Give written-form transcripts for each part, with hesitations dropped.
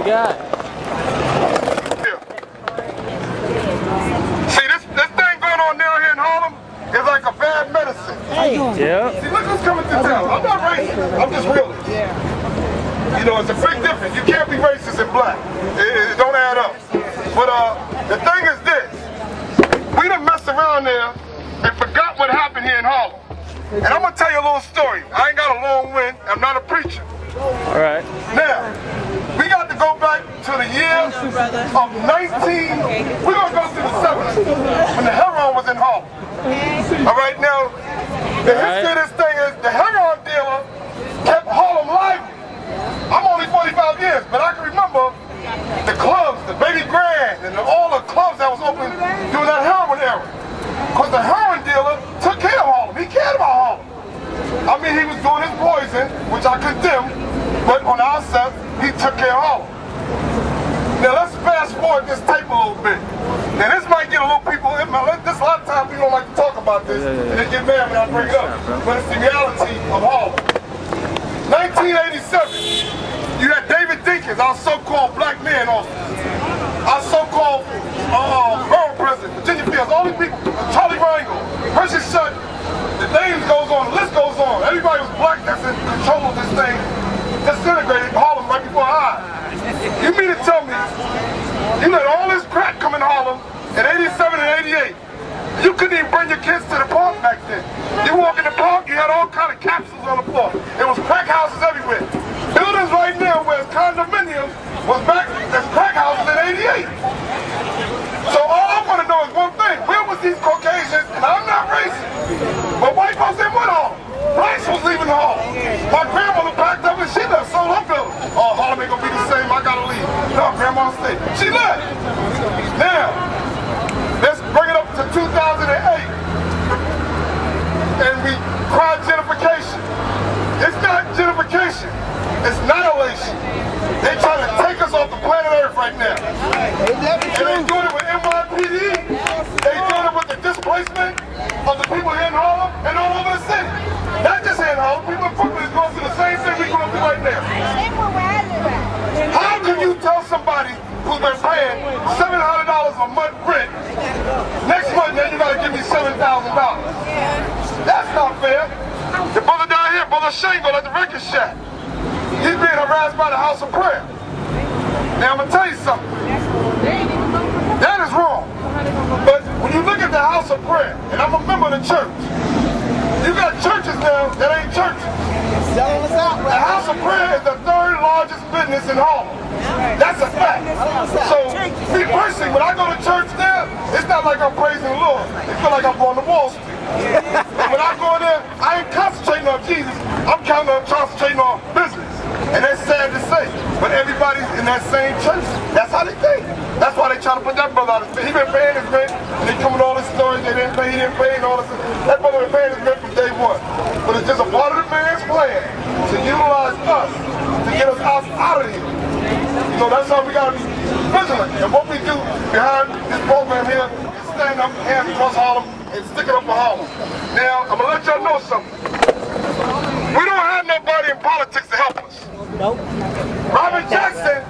the guy. See, this thing going on down here in Harlem is like a bad medicine. Yeah. See, look who's coming to town. I'm not racist. I'm just realist. You know, it's a big difference. You can't be racist and black. It don't add up. But the thing is this. We done messed around there and forgot what happened here in Harlem. And I'm going to tell you a little story. I ain't got a long wind. I'm not a preacher. All right. Now, we got to go back to the year of we're going to go to the 70s when the heroin was in Harlem. All right, now, the history of this thing is the heroin dealer kept Harlem lively. I'm only 45 years, but I can remember the clubs, the Baby Grand, and all the clubs that was open during that heroin era. Because the heroin dealer took care of Harlem. He cared about Harlem. I mean, he was doing his poison, which I condemn, but on our set, he took care of Harlem. Now let's fast forward this tape a little bit. Now this might get a little people, there's a lot of times people don't like to talk about this, and they get mad when I bring it up. But it's the reality of Harlem. 1987, you had David Dinkins, our so-called black man officer, our so-called borough president, Virginia Fields, all these people, Charlie Rangel, Hershey Sutton, the names goes on, the list goes on. Everybody was black that's in control of this thing, disintegrated Harlem right before our eyes. You mean to tell me, you let all this crack come in Harlem in 87 and 88, you couldn't even bring your kids to the park back then. You walk in the park, you had all kind of capsules on the floor. It was crack houses everywhere. Buildings right now where it's condominiums was back as crack houses in 88. So all I want to know is one thing. Where was these Caucasians, and I'm not racist, but white folks didn't want Harlem. Blacks was leaving Harlem. My grandmother packed up and she left, sold her building. Oh, Harlem ain't gonna be the same, I gotta leave. No, grandma stayed. She left. Now, let's bring it up to 2008. And we cry gentrification. It's not gentrification, it's annihilation. They trying to take us off the planet Earth right now. And they doing it with NYPD, they doing it with the displacement of the people here in Harlem and all over the city. Not just here in Harlem, people in Brooklyn is going through the same thing we're going through right now. How can you tell somebody who's been paying $700 a month rent, next month then you gotta give me $7,000? That's not fair. The brother down here, Brother Shango at the record shack, he's being harassed by the House of Prayer. Now I'm gonna tell you something. That is wrong. But when you look at the House of Prayer, and I'm a member of the church, you got churches now that ain't churches. The House of Prayer is the third largest business in Harlem. That's a fact. So, me personally, when I go to church now, it's not like I'm praising the Lord. It feel like I'm going to Wall Street. When I go there, I ain't concentrating on Jesus. I'm concentrating on business. And that's sad to say. But everybody's in that same church. That's how they think. That's why they try to put that brother out of his He been paying his rent, and they come with all this stories, they didn't pay, he didn't pay, and all this. That brother been paying his rent from day one. But it's just a part of the man's plan to utilize us to get us out of here. You know, that's how we gotta be vigilant. And what we do behind this program here is stand up, hands across Harlem, and stick it up for Harlem. Now, I'm gonna let y'all know something. We don't have nobody in politics to help us. Nope. Robert Jackson,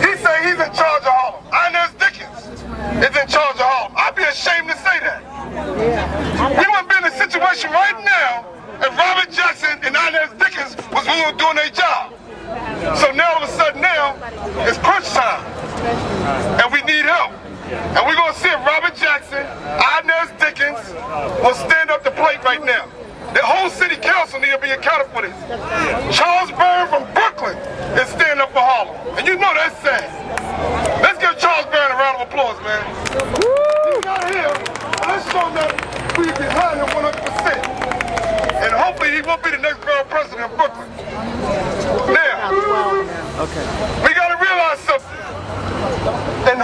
he say he's in charge of Harlem. Inez Dickens is in charge of Harlem. I'd be ashamed to say that. We wouldn't be in a situation right now if Robert Jackson and Inez Dickens was doing their job. So now all of a sudden now, it's crunch time. And we need help. And we're going to see if Robert Jackson, Inez Dickens will stand up to plate right now. The whole city council need to be accounted for this. Charles Byrne from Brooklyn is standing up for Harlem. And you know that's sad. Let's give Charles Byrne a round of applause, man. He's not here. Let's show him that we're behind him 100%. And hopefully he will be the next borough president of Brooklyn. Now, we got to realize something. In